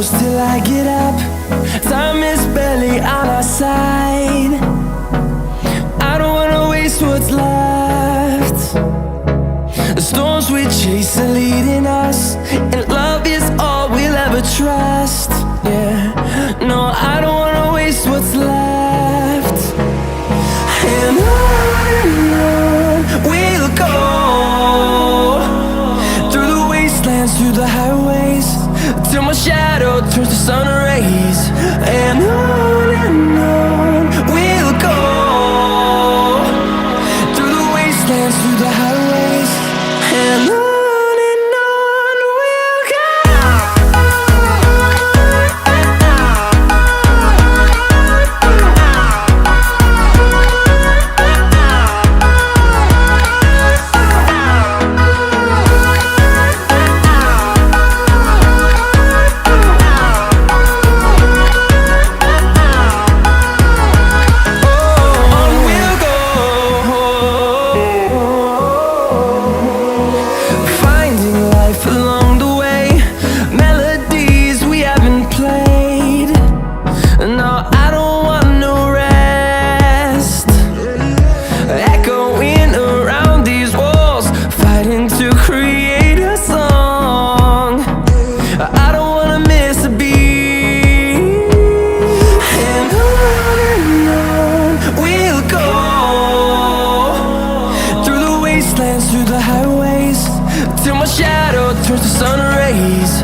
close till I get up. Time is barely on our side. I don't wanna waste what's left. The storms we chase are leading us, and love is all we'll ever trust. Yeah, no, I don't wanna waste what's left. And on we'll go, through the wastelands, through the highways, till my shadow turns to sun rays. And on we'll go, through the wastelands, through the highways, and on we'll go. Along the way, melodies we haven't played. No, I don't want no rest. Echoing around these walls, fighting to create a song. I don't wanna miss a beat. And on we'll go, through the wastelands, through the highways, till my shadow turns to sun rays.